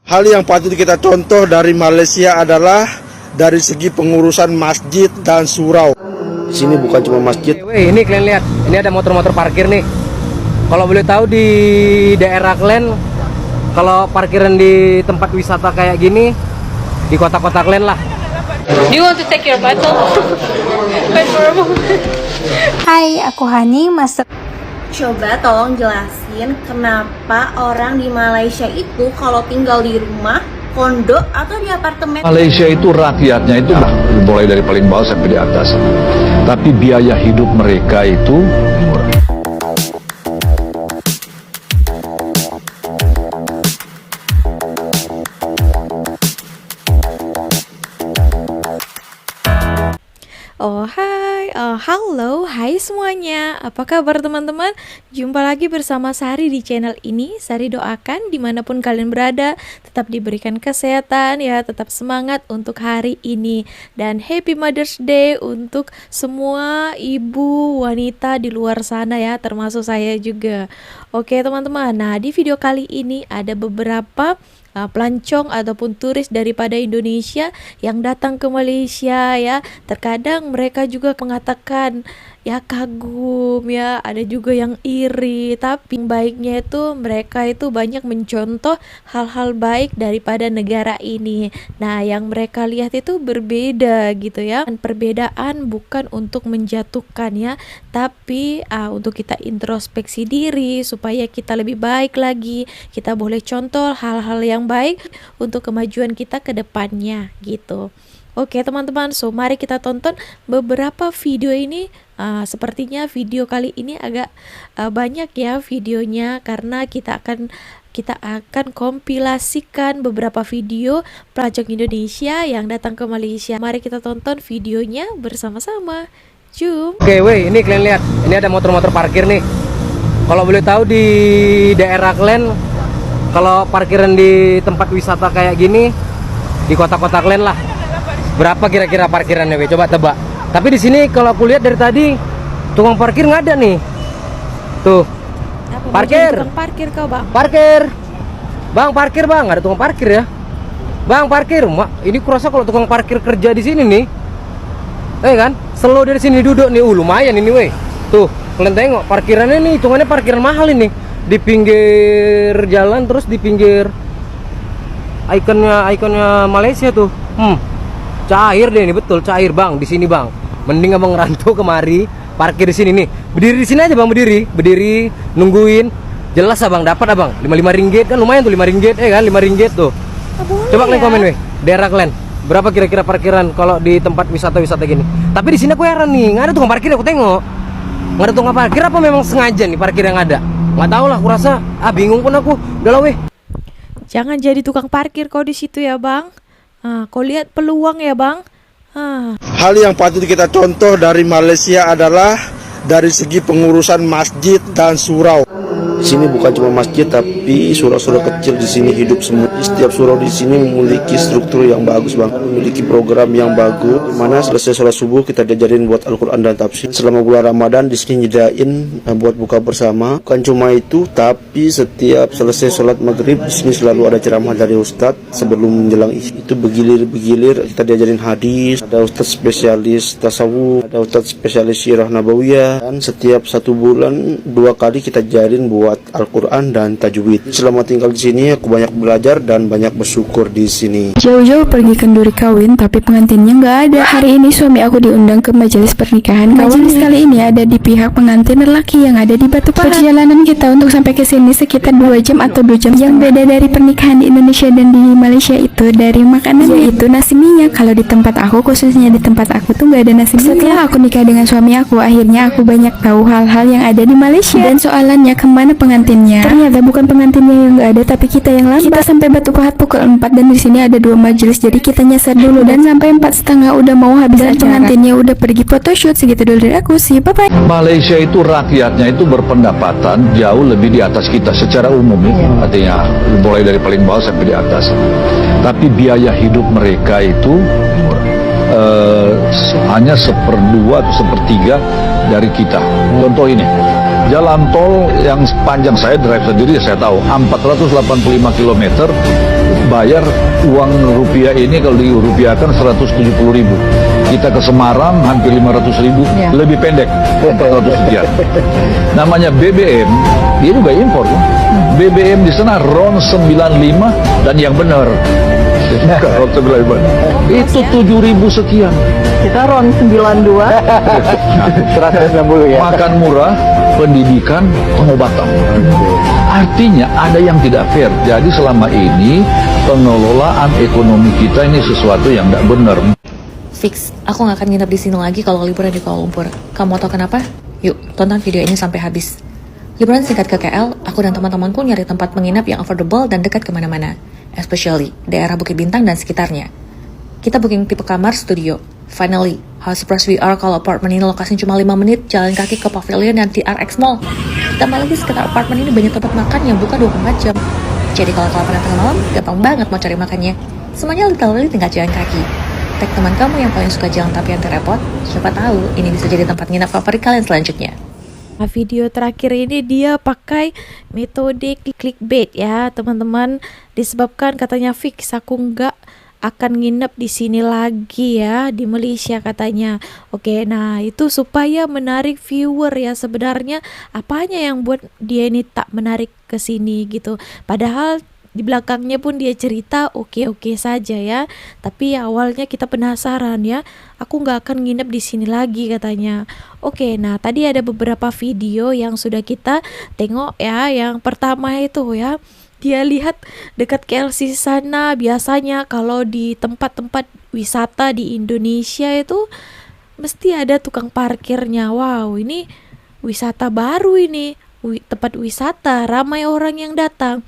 Hal yang patut kita contoh dari Malaysia adalah dari segi pengurusan masjid dan surau. Di sini bukan cuma masjid. Wih, ini kalian lihat, ini ada motor-motor parkir nih. Kalau boleh tahu di daerah kalian, kalau parkiran di tempat wisata kayak gini, di kota-kota kalian lah. Do you want to take your bottle? Wait for a moment. Hai, aku Hani, master. Coba tolong jelasin kenapa orang di Malaysia itu kalau tinggal di rumah, kondo, atau di apartemen. Malaysia itu rakyatnya itu mulai dari paling bawah sampai di atas. Tapi biaya hidup mereka itu murah. Oh hai, halo, hai semuanya. Apa kabar teman-teman? Jumpa lagi bersama Sari di channel ini. Sari doakan dimanapun kalian berada, tetap diberikan kesehatan ya, tetap semangat untuk hari ini. Dan Happy Mother's Day untuk semua ibu wanita di luar sana ya, termasuk saya juga. Oke teman-teman, nah di video kali ini ada beberapa pelancong ataupun turis daripada Indonesia yang datang ke Malaysia ya. Terkadang mereka juga mengatakan ya kagum ya, ada juga yang iri, tapi baiknya itu mereka itu banyak mencontoh hal-hal baik daripada negara ini. Nah, yang mereka lihat itu berbeda gitu ya. Dan perbedaan bukan untuk menjatuhkan ya, tapi untuk kita introspeksi diri supaya kita lebih baik lagi. Kita boleh contoh hal-hal yang baik untuk kemajuan kita ke depannya gitu. Oke teman-teman, so mari kita tonton beberapa video ini. Sepertinya video kali ini agak banyak ya videonya, karena kita akan kompilasikan beberapa video pelancong Indonesia yang datang ke Malaysia. Mari kita tonton videonya bersama-sama. Jom. Oke, weh, ini kalian lihat, ini ada motor-motor parkir nih. Kalau boleh tahu di daerah kalian, kalau parkiran di tempat wisata kayak gini, di kota-kota kalian lah, berapa kira-kira parkirannya, weh? Coba tebak. Tapi di sini kalau aku lihat dari tadi tukang parkir nggak ada nih. Tuh. Apa, parkir. Tukang parkir kau, Bang? Parkir. Bang, parkir, Bang. Ada tukang parkir ya. Bang, parkir. Ini kurasa kalau tukang parkir kerja di sini nih. Kan? Selalu dari sini duduk nih. Lumayan ini, weh. Tuh, kalian tengok parkirannya nih, hitungannya parkiran mahal ini. Di pinggir jalan, terus di pinggir ikonnya Malaysia tuh. Cair deh ini, betul cair bang di sini bang. Mending abang ngerantau kemari, parkir di sini nih. Berdiri di sini aja bang, berdiri nungguin. Jelas abang dapat abang 55 ringgit kan, lumayan tuh 5 ringgit kan, 5 ringgit tuh. Coba kalian komen weh, daerah kalian berapa kira-kira parkiran kalau di tempat wisata-wisata gini. Tapi di sini aku heran nih, nggak ada tukang parkir, aku tengok nggak ada tukang parkir. Apa memang sengaja nih parkir yang ada? Nggak tahu lah, aku rasa bingung pun aku. Udah lah weh, Jangan jadi tukang parkir kau di situ ya, Bang. Kau lihat peluang ya, Bang. Hal yang patut kita contoh dari Malaysia adalah dari segi pengurusan masjid dan surau. Di sini bukan cuma masjid, tapi surau-surau kecil di sini hidup semua. Setiap surau di sini memiliki struktur yang bagus bang, memiliki program yang bagus. Dimana selesai sholat subuh kita diajarin buat Al-Quran dan tafsir. Selama bulan Ramadan di sini nyediain buat buka bersama. Bukan cuma itu, tapi setiap selesai sholat maghrib di sini selalu ada ceramah dari ustadz sebelum menjelang itu bergilir kita diajarin hadis. Ada ustadz spesialis tasawuf, ada ustadz spesialis sirah nabawiyah. Dan setiap 1 bulan 2 kali kita ajarin buat Al-Quran dan tajwid. Selama tinggal di sini aku banyak belajar dan banyak bersyukur di sini. Jauh-jauh pergi kenduri kawin, tapi pengantinnya nggak ada. Hari ini suami aku diundang ke majelis pernikahan. Majelis kali ini ada di pihak pengantin lelaki yang ada di Batu Pahat. Perjalanan kita untuk sampai ke sini sekitar 2 jam atau 2 jam. Yang beda dari pernikahan di Indonesia dan di Malaysia itu dari makanan, yaitu nasi minyak. Kalau di tempat aku, khususnya di tempat aku tuh nggak ada nasi minyak. Setelah aku nikah dengan suami aku, akhirnya aku banyak tahu hal-hal yang ada di Malaysia. Dan soalannya, kemana pengantinnya? Ternyata bukan pengantinnya yang nggak ada, tapi kita yang lambat. Kita sampai Batu Pahat pukul 4 dan di sini ada 2 majelis, jadi kita nyasar dulu dan sampai 4:30 udah mau habis dan pengantinnya udah pergi photoshoot. Segitu dulu dari aku sih, bye bye. Malaysia itu rakyatnya itu berpendapatan jauh lebih di atas kita secara umum ya. Artinya mulai dari paling bawah sampai di atas. Tapi biaya hidup mereka itu hanya 1/2 atau 1/3 dari kita. Contoh ini, jalan tol yang sepanjang saya drive sendiri saya tahu 485 km bayar uang rupiah ini kalau dirupiahkan 170.000. Kita ke Semarang hampir 500.000, lebih pendek 400 sekian. Namanya BBM, dia juga impor kan? BBM di sana RON 95 dan yang benar. RON 95. Itu 7.000 sekian. Kita RON 92. 160 ya. Makan murah, pendidikan, pengobatan. Artinya ada yang tidak fair. Jadi selama ini pengelolaan ekonomi kita ini sesuatu yang tidak benar. Fix, aku gak akan nginep di sini lagi kalau liburan di Kuala Lumpur. Kamu mau tahu kenapa? Yuk, tonton video ini sampai habis. Liburan singkat ke KL, aku dan teman-temanku nyari tempat menginap yang affordable dan dekat kemana-mana. Especially daerah Bukit Bintang dan sekitarnya. Kita booking tipe kamar studio. Finally, how surprised we are kalau apartemen ini lokasinya cuma 5 menit jalan kaki ke Pavilion dan TRX Mall. Tambah lagi sekitar apartemen ini banyak tempat makan yang buka 24 jam. Jadi kalau kelaparan tengah malam, gampang banget mau cari makannya. Semuanya literally tinggal jalan kaki. Tag teman kamu yang paling suka jalan tapi anti repot, siapa tahu ini bisa jadi tempat nginap favorit kalian selanjutnya. Nah, video terakhir ini dia pakai metode clickbait ya teman-teman, disebabkan katanya fix aku nggak akan nginep di sini lagi ya, di Malaysia katanya. Oke, nah itu supaya menarik viewer ya. Sebenarnya apanya yang buat dia ini tak menarik ke sini gitu, padahal di belakangnya pun dia cerita oke saja ya, tapi awalnya kita penasaran ya, aku nggak akan nginep di sini lagi katanya. Oke, nah tadi ada beberapa video yang sudah kita tengok ya. Yang pertama itu ya, dia lihat dekat KLC sana. Biasanya kalau di tempat-tempat wisata di Indonesia itu mesti ada tukang parkirnya. Wow, ini wisata baru ini, tempat wisata ramai orang yang datang.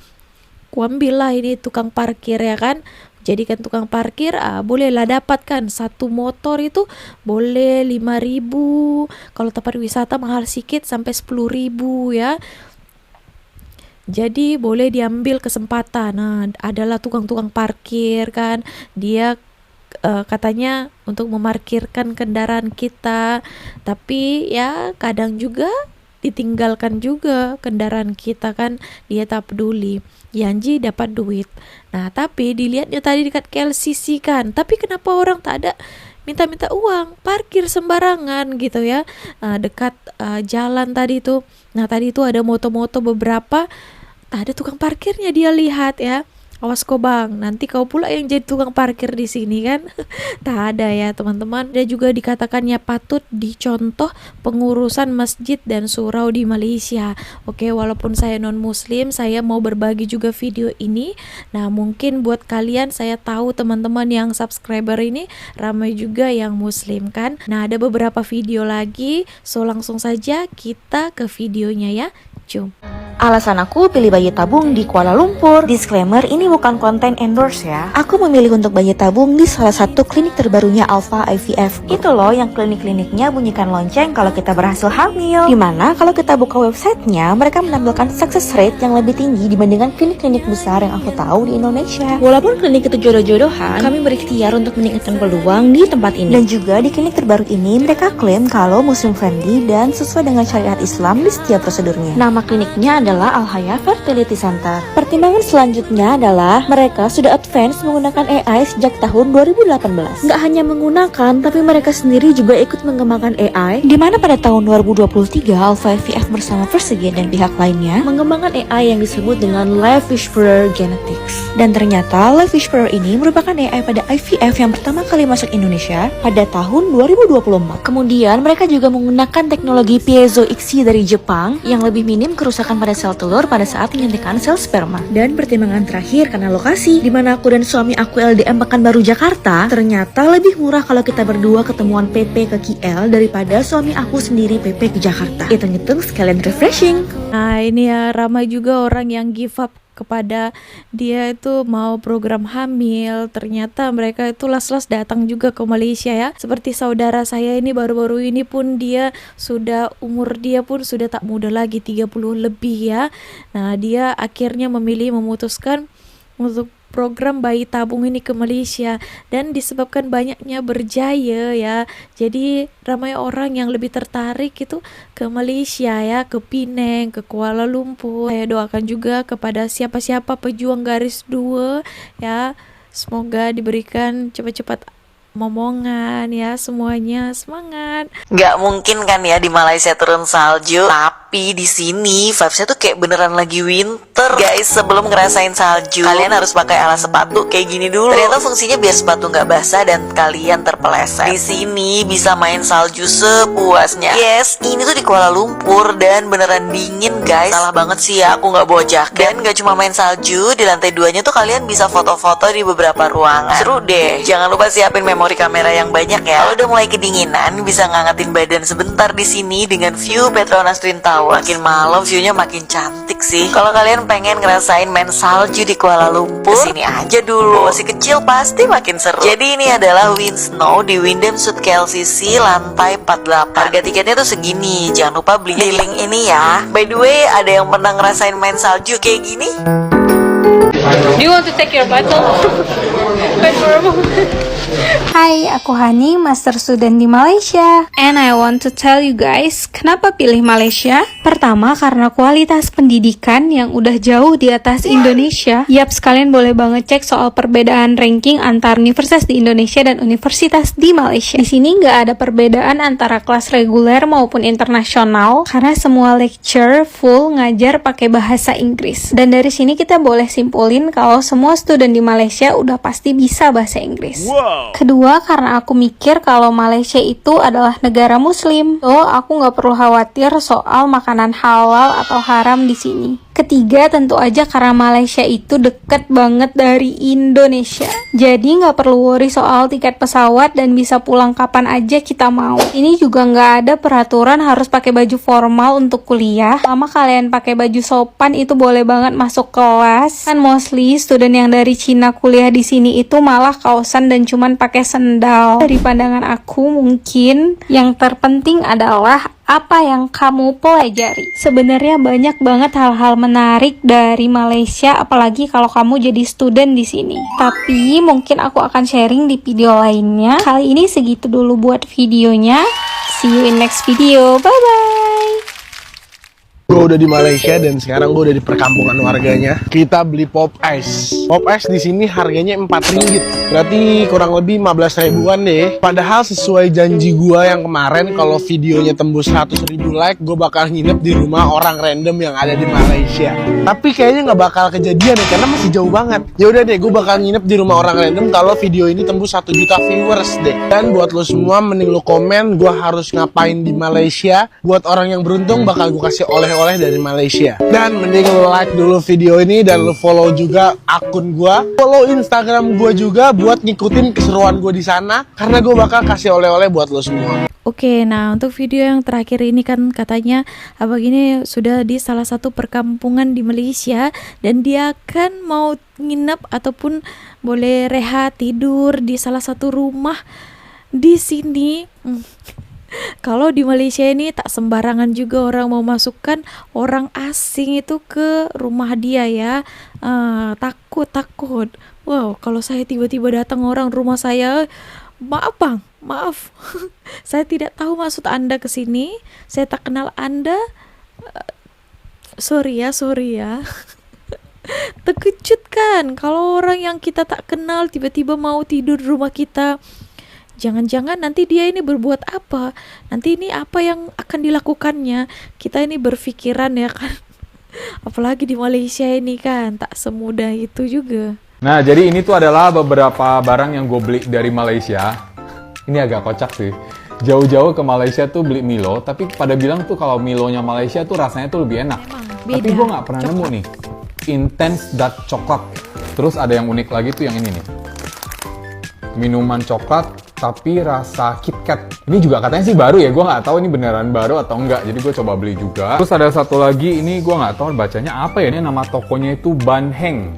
Kuambillah ini tukang parkir ya kan, jadikan tukang parkir, bolehlah dapatkan satu motor itu boleh 5.000, kalau tempat wisata mahal sedikit sampai 10.000 ya. Jadi boleh diambil kesempatan. Nah, adalah tukang-tukang parkir kan, dia katanya untuk memarkirkan kendaraan kita, tapi ya kadang juga ditinggalkan juga kendaraan kita kan, dia tak peduli, Yanji dapat duit. Nah tapi dilihatnya tadi dekat KLCC kan, tapi kenapa orang tak ada minta-minta uang, parkir sembarangan gitu ya, dekat jalan tadi itu. Nah tadi itu ada moto-moto beberapa, tak ada tukang parkirnya, dia lihat ya. Awas kau bang, nanti kau pula yang jadi tukang parkir di sini kan. Tak ada ya teman-teman. Dia juga dikatakannya patut dicontoh pengurusan masjid dan surau di Malaysia. Oke, walaupun saya non muslim, saya mau berbagi juga video ini. Nah mungkin buat kalian, saya tahu teman-teman yang subscriber ini ramai juga yang muslim kan. Nah ada beberapa video lagi, so langsung saja kita ke videonya ya. Jom. Alasan aku pilih bayi tabung di Kuala Lumpur. Disclaimer, ini bukan konten endorse ya. Aku memilih untuk bayi tabung di salah satu klinik terbarunya Alpha IVF. Itu loh yang klinik-kliniknya bunyikan lonceng kalau kita berhasil hamil. Dimana kalau kita buka websitenya, mereka menampilkan success rate yang lebih tinggi dibandingkan klinik-klinik besar yang aku tahu di Indonesia. Walaupun klinik itu jodoh-jodohan, kami berikhtiar untuk meningkatkan peluang di tempat ini. Dan juga di klinik terbaru ini, mereka klaim kalau muslim friendly dan sesuai dengan syariat Islam di setiap prosedurnya. Nama kliniknya adalah Al-Haya Fertility Center. Pertimbangan selanjutnya adalah mereka sudah advance menggunakan AI sejak tahun 2018. Nggak hanya menggunakan, tapi mereka sendiri juga ikut mengembangkan AI, di mana pada tahun 2023 Alpha IVF bersama Versigen dan pihak lainnya mengembangkan AI yang disebut dengan Live Whisperer Genetics. Dan ternyata Live Whisperer ini merupakan AI pada IVF yang pertama kali masuk Indonesia pada tahun 2024. Kemudian mereka juga menggunakan teknologi piezo ICSI dari Jepang yang lebih minim kerusakan pada sel telur pada saat menyuntikkan sel sperma. Dan pertimbangan terakhir karena lokasi, di mana aku dan suami aku LDM Pekanbaru Jakarta, ternyata lebih murah kalau kita berdua ketemuan PP ke KL daripada suami aku sendiri PP ke Jakarta. Hitung-hitung sekalian refreshing. Nah ini ya, ramai juga orang yang give up kepada dia itu mau program hamil. Ternyata mereka itu las-las datang juga ke Malaysia ya. Seperti saudara saya ini baru-baru ini pun dia sudah, umur dia pun sudah tak muda lagi, 30 lebih ya. Nah dia akhirnya memutuskan untuk program bayi tabung ini ke Malaysia, dan disebabkan banyaknya berjaya ya, jadi ramai orang yang lebih tertarik itu ke Malaysia ya, ke Penang, ke Kuala Lumpur. Saya doakan juga kepada siapa-siapa pejuang garis 2 ya, semoga diberikan cepat-cepat momongan ya, semuanya semangat. Nggak mungkin kan ya di Malaysia turun salju, tapi di sini vibes-nya tuh kayak beneran lagi winter. Guys, sebelum ngerasain salju, kalian harus pakai alas sepatu kayak gini dulu. Ternyata fungsinya biar sepatu nggak basah dan kalian terpeleset. Di sini bisa main salju sepuasnya. Yes, ini tuh di Kuala Lumpur dan beneran dingin guys. Salah banget sih ya aku nggak bawa jaket. Dan nggak cuma main salju, di lantai 2-nya tuh kalian bisa foto-foto di beberapa ruangan. Seru deh. Jangan lupa siapin memori kamera yang banyak ya. Kalau udah mulai kedinginan, bisa ngangetin badan sebentar di sini dengan view Petronas Twin Tower. Makin malam view-nya makin cantik sih. Kalau kalian pengen ngerasain main salju di Kuala Lumpur, kesini aja dulu. Masih kecil pasti makin seru. Jadi ini adalah Wind Snow di Wyndham Suite KLCC lantai 48. Harga tiketnya tuh segini. Jangan lupa beli di link ini ya. By the way, ada yang pernah ngerasain main salju kayak gini? Do you want to take your bottle? Wait for a moment. Hai, aku Hani, master student di Malaysia. And I want to tell you guys, kenapa pilih Malaysia? Pertama, karena kualitas pendidikan yang udah jauh di atas Indonesia. Yap, sekalian boleh banget cek soal perbedaan ranking antar universitas di Indonesia dan universitas di Malaysia. Di sini nggak ada perbedaan antara kelas reguler maupun internasional, karena semua lecture full ngajar pakai bahasa Inggris. Dan dari sini kita boleh simpulin kalau semua student di Malaysia udah pasti bisa bahasa Inggris. Kedua, karena aku mikir kalau Malaysia itu adalah negara muslim, so aku nggak perlu khawatir soal makanan halal atau haram di sini. Ketiga, tentu aja karena Malaysia itu deket banget dari Indonesia, jadi nggak perlu worry soal tiket pesawat dan bisa pulang kapan aja kita mau. Ini juga nggak ada peraturan harus pakai baju formal untuk kuliah. Selama kalian pakai baju sopan itu boleh banget masuk kelas. Kan mostly student yang dari Cina kuliah di sini itu malah kaosan dan cuman pakai sendal. Dari pandangan aku, mungkin yang terpenting adalah apa yang kamu pelajari. Sebenarnya banyak banget hal-hal menarik dari Malaysia, apalagi kalau kamu jadi student di sini. Tapi mungkin aku akan sharing di video lainnya. Kali ini segitu dulu buat videonya. See you in next video. Bye bye. Gue udah di Malaysia dan sekarang gue udah di perkampungan warganya. Kita beli pop ice. Pop ice di sini harganya 4 ringgit. Berarti kurang lebih 15 ribuan deh. Padahal sesuai janji gue yang kemarin, kalau videonya tembus 100 ribu like, gue bakal nginep di rumah orang random yang ada di Malaysia. Tapi kayaknya nggak bakal kejadian ya, karena masih jauh banget. Ya udah deh, gue bakal nginep di rumah orang random kalau video ini tembus 1 juta viewers deh. Dan buat lo semua, mending lo komen gue harus ngapain di Malaysia. Buat orang yang beruntung bakal gue kasih oleh-oleh dari Malaysia. Dan mending lo like dulu video ini dan lo follow juga akun gue, follow Instagram gue juga buat ngikutin keseruan gue di sana, karena gue bakal kasih oleh-oleh buat lo semua. Oke, nah untuk video yang terakhir ini kan katanya abang ini sudah di salah satu perkampungan di Malaysia dan dia kan mau nginep ataupun boleh rehat tidur di salah satu rumah di sini. Kalau di Malaysia ini tak sembarangan juga orang mau masukkan orang asing itu ke rumah dia ya. Takut. Wow, kalau saya tiba-tiba datang orang rumah saya, maaf bang, maaf. Saya tidak tahu maksud Anda ke sini. Saya tak kenal Anda. Sorry ya. Terkejut kan kalau orang yang kita tak kenal tiba-tiba mau tidur di rumah kita. Jangan-jangan nanti dia ini berbuat apa? Nanti ini apa yang akan dilakukannya? Kita ini berpikiran ya kan. Apalagi di Malaysia ini kan tak semudah itu juga. Nah, jadi ini tuh adalah beberapa barang yang gue beli dari Malaysia. Ini agak kocak sih. Jauh-jauh ke Malaysia tuh beli Milo, tapi pada bilang tuh kalau Milonya Malaysia tuh rasanya tuh lebih enak. Tapi gue nggak pernah nemu nih. Intense Dark Coklat. Terus ada yang unik lagi tuh yang ini nih. Minuman coklat tapi rasa KitKat. Ini juga katanya sih baru ya, gue nggak tahu ini beneran baru atau enggak, jadi gue coba beli juga. Terus ada satu lagi, ini gue nggak tahu bacanya apa ya, ini nama tokonya itu Ban Heng.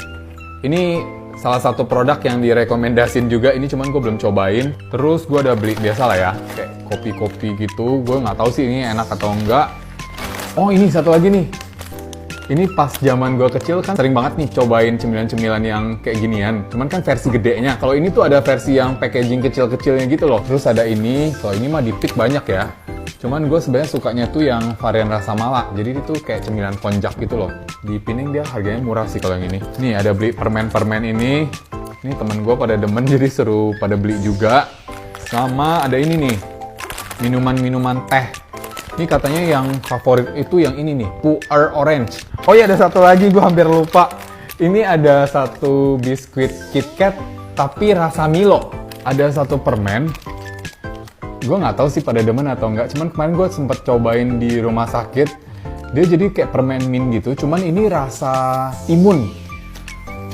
Ini salah satu produk yang direkomendasin juga, ini cuman gue belum cobain. Terus gue udah beli, biasa lah ya, kayak kopi-kopi gitu, gue nggak tahu sih ini enak atau enggak. Oh ini satu lagi nih, Ini pas zaman gue kecil kan sering banget nih cobain cemilan-cemilan yang kayak ginian. Cuman kan versi gedenya. Kalau ini tuh ada versi yang packaging kecil-kecilnya gitu loh. Terus ada ini, kalau ini mah di Peak banyak ya. Cuman gue sebenarnya sukanya tuh yang varian rasa mala. Jadi itu kayak cemilan konjak gitu loh. Di Pining dia harganya murah sih kalau yang ini. Nih ada beli permen-permen ini. Ini temen gue pada demen jadi seru pada beli juga. Sama ada ini nih, minuman-minuman teh. Ini katanya yang favorit itu yang ini nih, Pu'er Orange. Oh iya ada satu lagi gue hampir lupa. Ini ada satu biskuit KitKat tapi rasa Milo. Ada satu permen. Gue nggak tahu sih pada demen atau enggak. Cuman kemarin gue sempet cobain di rumah sakit. Dia jadi kayak permen mint gitu. Cuman ini rasa timun.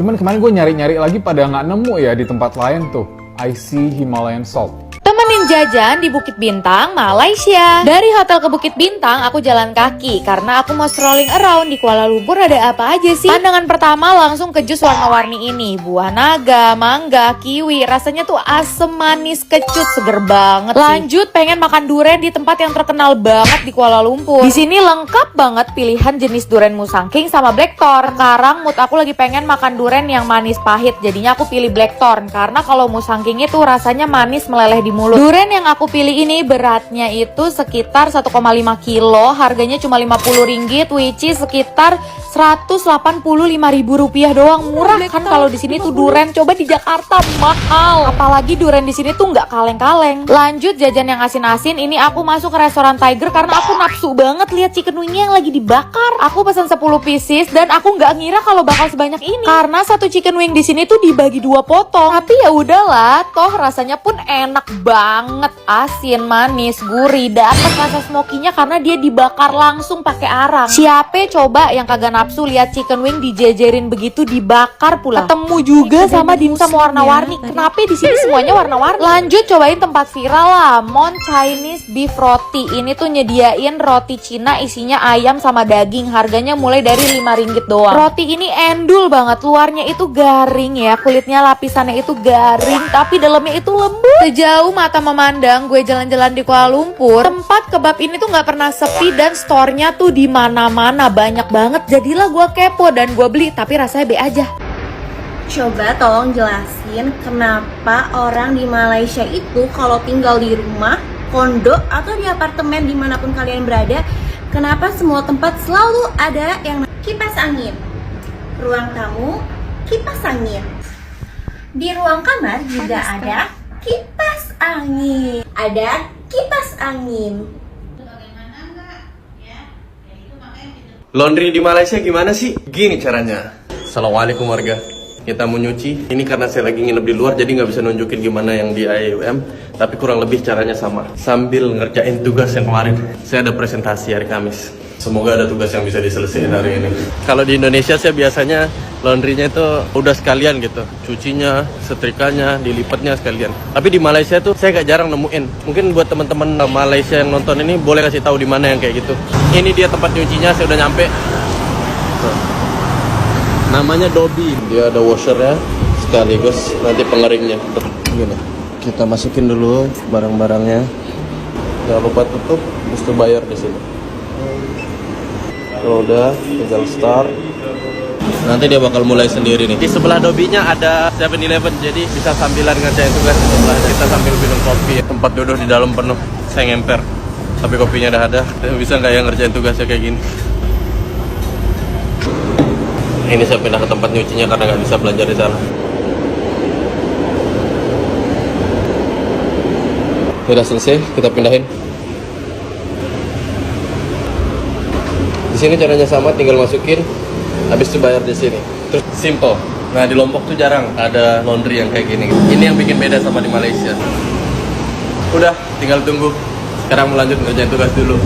Cuman kemarin gue nyari-nyari lagi pada nggak nemu ya di tempat lain tuh. Icy Himalayan Salt. Temenin jajan di Bukit Bintang, Malaysia. Dari hotel ke Bukit Bintang, aku jalan kaki karena aku mau strolling around di Kuala Lumpur. Ada apa aja sih? Pandangan pertama langsung ke jus warna-warni ini. Buah naga, mangga, kiwi. Rasanya tuh asem, manis, kecut, seger banget sih. Lanjut pengen makan durian di tempat yang terkenal banget di Kuala Lumpur. Di sini lengkap banget pilihan jenis durian Musangking sama Blackthorn. Sekarang mood aku lagi pengen makan durian yang manis pahit. Jadinya aku pilih Blackthorn karena kalau Musangking itu rasanya manis meleleh di mulut. Durian yang aku pilih ini beratnya itu sekitar 1,5 kilo, harganya cuma Rp50, which is sekitar Rp185.000 doang. Murah kan kalau di sini tuh durian, coba di Jakarta mahal. Apalagi durian di sini tuh nggak kaleng-kaleng. Lanjut jajan yang asin-asin, ini aku masuk ke restoran Tiger karena aku nafsu banget lihat chicken wingnya yang lagi dibakar. Aku pesan 10 pieces dan aku nggak ngira kalau bakal sebanyak ini. Karena satu chicken wing di sini tuh dibagi 2 potong. Tapi ya udahlah, toh rasanya pun enak banget, asin, manis, gurih, dapet rasa smokinya karena dia dibakar langsung pakai arang. Siapa coba yang kagak nafsu lihat chicken wing dijejerin begitu dibakar pula. Ketemu juga sama dimsum warna-warni. Kenapa di sini semuanya warna-warni? Lanjut cobain tempat viral lah, Mon Chinese Beef Roti. Ini tuh nyediain roti Cina isinya ayam sama daging. Harganya mulai dari Rp5 doang. Roti ini endul banget, luarnya itu garing ya, kulitnya lapisannya itu garing, tapi dalamnya itu lembut. Sejauh mata memandang, gue jalan-jalan di Kuala Lumpur, tempat kebab ini tuh nggak pernah sepi dan store-nya tuh di mana-mana, banyak banget. Jadilah gue kepo dan gue beli, tapi rasanya be aja. Coba tolong jelasin kenapa orang di Malaysia itu kalau tinggal di rumah, kondo, atau di apartemen dimanapun kalian berada, kenapa semua tempat selalu ada yang kipas angin. Ruang tamu, kipas angin. Di ruang kamar juga ada kipas angin. Ada kipas angin. Laundry di Malaysia gimana sih? Gini caranya. Assalamualaikum warga. Kita mau nyuci. Ini karena saya lagi nginep di luar jadi nggak bisa nunjukin gimana yang di IUM. Tapi kurang lebih caranya sama. Sambil ngerjain tugas yang kemarin. Saya ada presentasi hari Kamis. Semoga ada tugas yang bisa diselesaikan hari ini. Kalau di Indonesia saya biasanya laundrynya itu udah sekalian gitu. Cucinya, setrikanya, dilipatnya sekalian. Tapi di Malaysia tuh saya gak jarang nemuin. Mungkin buat teman-teman Malaysia yang nonton ini boleh kasih tahu di mana yang kayak gitu. Ini dia tempat nyucinya, saya udah nyampe. Namanya Dobby. Dia ada washernya sekaligus nanti pengeringnya. Gini. Kita masukin dulu barang-barangnya. Jangan lupa tutup, mesti bayar di sini. Kalau udah, tinggal start. Nanti dia bakal mulai sendiri nih. Di sebelah Dobby-nya ada 7-Eleven, jadi bisa sambilan ngerjain tugas di sebelah. Kita sambil minum kopi. Tempat duduk di dalam penuh, saya ngemper. Tapi kopinya udah ada. Bisa nggak ya ngerjain tugasnya kayak gini? Ini saya pindah ke tempat nyucinya karena nggak bisa belajar di sana. Udah selesai, kita pindahin. Di sini caranya sama, tinggal masukin, habis itu bayar di sini. Terus simple. Nah di Lombok tuh jarang ada laundry yang kayak gini. Ini yang bikin beda sama di Malaysia. Udah, tinggal tunggu. Sekarang mau lanjut ngerjain tugas dulu.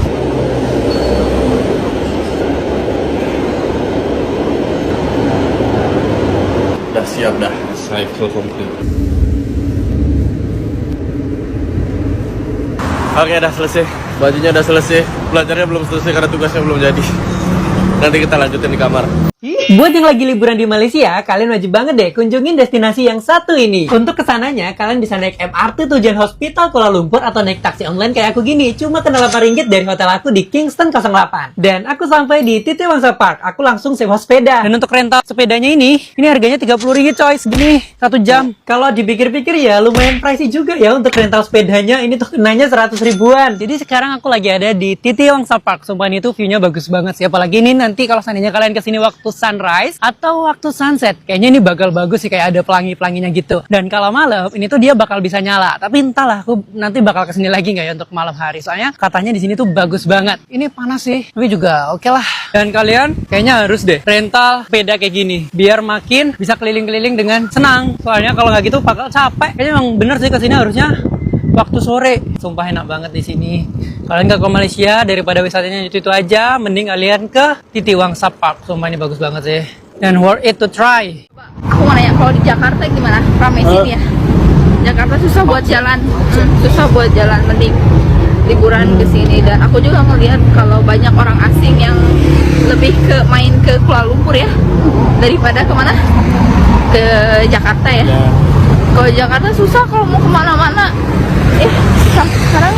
Udah siap dah. Cycle complete. Oke, udah selesai. Bajunya udah selesai. Belajarnya belum selesai karena tugasnya belum jadi. Nanti kita lanjutin di kamar. Buat yang lagi liburan di Malaysia, kalian wajib banget deh kunjungin destinasi yang satu ini. Untuk kesananya, kalian bisa naik MRT tujuan Hospital Kuala Lumpur atau naik taksi online kayak aku gini. Cuma kena RM8 dari hotel aku di Kingston 08. Dan aku sampai di Titi Wangsa Park. Aku langsung sewa sepeda. Dan untuk rental sepedanya ini harganya RM30 coy, segini 1 jam. Kalau dipikir-pikir ya lumayan pricey juga ya untuk rental sepedanya. Ini tuh kenanya 100 ribuan. Jadi sekarang aku lagi ada di Titi Wangsa Park. Sumpah ini tuh view-nya bagus banget sih. Apalagi ini nanti kalau seandainya kalian kesini waktu sunrise atau waktu sunset, kayaknya ini bakal bagus sih, kayak ada pelangi-pelanginya gitu. Dan kalau malam ini tuh dia bakal bisa nyala. Tapi entahlah, aku nanti bakal kesini lagi nggak ya untuk malam hari. Soalnya katanya di sini tuh bagus banget. Ini panas sih, tapi juga oke lah. Dan kalian kayaknya harus deh rental sepeda kayak gini, biar makin bisa keliling-keliling dengan senang. Soalnya kalau nggak gitu bakal capek. Kayaknya emang bener sih kesini harusnya waktu sore. Sumpah enak banget di sini. Kalian ke Malaysia daripada wisatanya itu aja, mending kalian ke Titi Wangsa Park. Sumpah ini bagus banget sih. Dan worth it to try. Aku mau nanya, kalau di Jakarta gimana? Ramai sini ya? Jakarta susah buat jalan, mending liburan ke sini. Dan aku juga ngelihat kalau banyak orang asing yang lebih ke main ke Kuala Lumpur ya, daripada kemana? Ke Jakarta ya. Kalau Jakarta susah kalau mau kemana-mana. Susah sekarang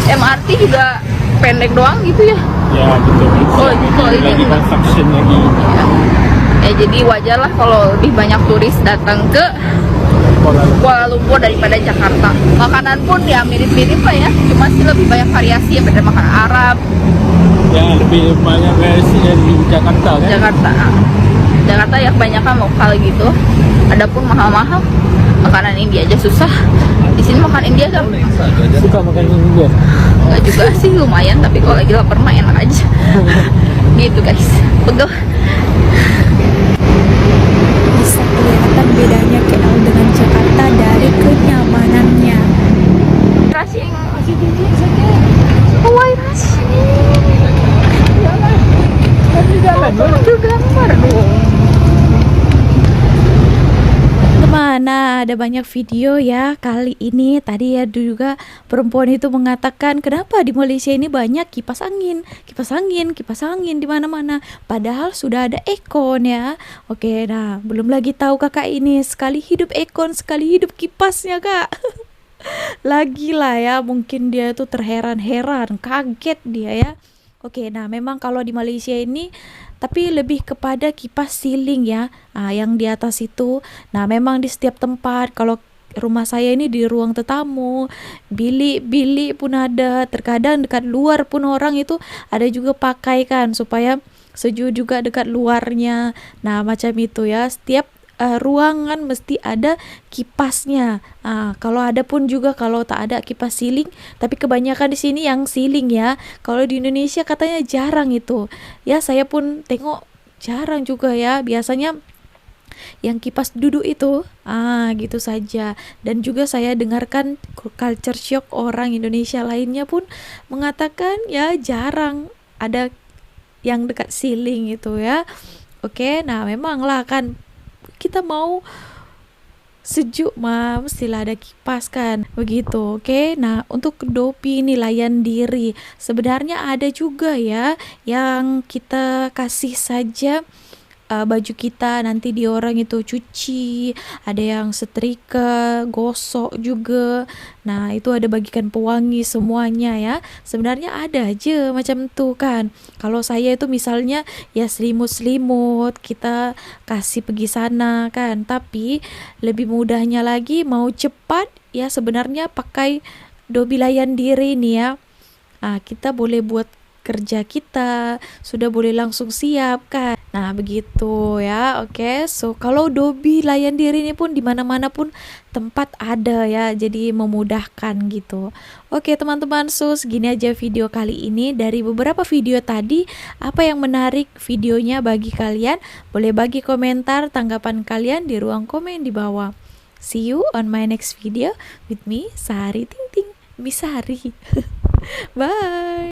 MRT juga pendek doang gitu ya. Ya betul. Kalau ini lagi construction lagi. Ya jadi wajar lah kalau lebih banyak turis datang ke Kuala Lumpur daripada Jakarta. Makanan pun ya mirip-mirip lah ya, cuma sih lebih banyak variasi ya, beda makan Arab. Ya lebih banyak variasi dari Jakarta kan? Jakarta ya kebanyakan lokal gitu. Adapun mahal-mahal, makanan India aja susah. Di sini makan India kan? Suka makan India? Enggak juga sih, lumayan. Tapi kalau lagi lapar mah enak aja. Gitu guys. Pegel. Bisa kelihatan bedanya KL dengan Jakarta dari kenyamanannya. Rushing. Why rushing? Gambar dong. Mana ada banyak video ya kali ini. Tadi ya juga perempuan itu mengatakan kenapa di Malaysia ini banyak kipas angin di mana-mana. Padahal sudah ada aircon ya. Oke, nah belum lagi tahu kakak ini sekali hidup aircon, sekali hidup kipasnya kak. Lagi lah ya, mungkin dia tuh terheran-heran, kaget dia ya. Oke, nah memang kalau di Malaysia ini tapi lebih kepada kipas ceiling ya, yang di atas itu. Nah memang di setiap tempat, kalau rumah saya ini di ruang tetamu, bilik pun ada, terkadang dekat luar pun orang itu ada juga pakai kan supaya sejuk juga dekat luarnya. Nah macam itu ya, setiap ruangan mesti ada kipasnya. Kalau ada pun juga, kalau tak ada kipas ceiling, tapi kebanyakan di sini yang ceiling ya. Kalau di Indonesia katanya jarang itu. Ya saya pun tengok jarang juga ya. Biasanya yang kipas duduk itu, gitu saja. Dan juga saya dengarkan culture shock orang Indonesia lainnya pun mengatakan ya jarang ada yang dekat ceiling itu ya. Oke, nah memang lah kan kita mau sejuk mah mestilah ada kipas kan, begitu. Oke, nah untuk Dopi ini layan diri sebenarnya ada juga ya yang kita kasih saja baju kita, nanti di orang itu cuci, ada yang setrika, gosok juga. Nah itu ada bagikan pewangi semuanya ya. Sebenarnya ada aja macam tuh kan. Kalau saya itu misalnya ya selimut-selimut kita kasih pergi sana kan. Tapi lebih mudahnya lagi mau cepat ya sebenarnya pakai Dobi layan diri nih ya. Kita boleh buat kerja kita, sudah boleh langsung siap kan. Nah begitu ya. Oke, so kalau Dobi layan diri ini pun di mana-mana pun tempat ada ya, jadi memudahkan gitu. Oke teman-teman, so segini aja video kali ini. Dari beberapa video tadi, apa yang menarik videonya bagi kalian? Boleh bagi komentar tanggapan kalian di ruang komen di bawah. See you on my next video with me, Sari Ting Ting Misari. Bye.